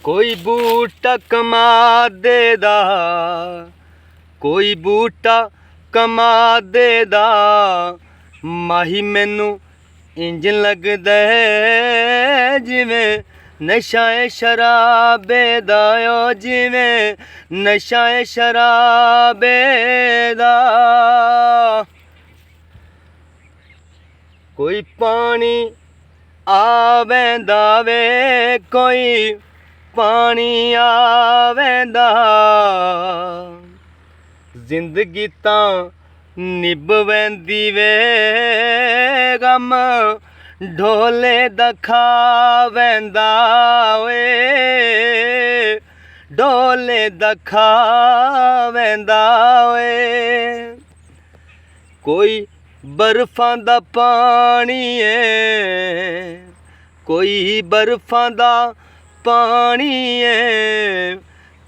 कोई बूटा कमा देदा, कोई बूटा कमा देदा, माही मैनू इंज लगदा है जिवें नशा है शराबे दा, ओ जिवें नशा है शराबे दा। कोई पानी आवेंदा वे, कोई पानी आवेंदा, जिंदगी तां निभवेंदी वे, गम ढोले दा खावेंदा वे, ढोले दा खावेंदा वे। कोई बर्फां दा पानी है, कोई बर्फां दा पानी है,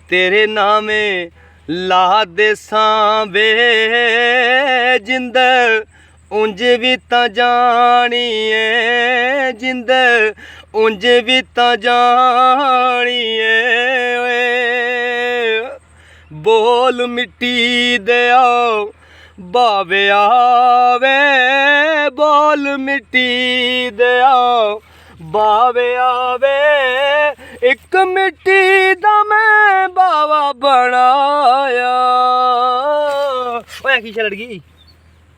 तेरे नामे ला दे सांवे, जिंद उंज भी तां जानी है, जिंद उंज भी तां जानी है। बोल मिट्टी दे आओ बावे आवे, बोल मिट्टी दे आओ बावे आवे, एक मिट्टी दा मैं बावा बनाया। ओए की लड़ गई।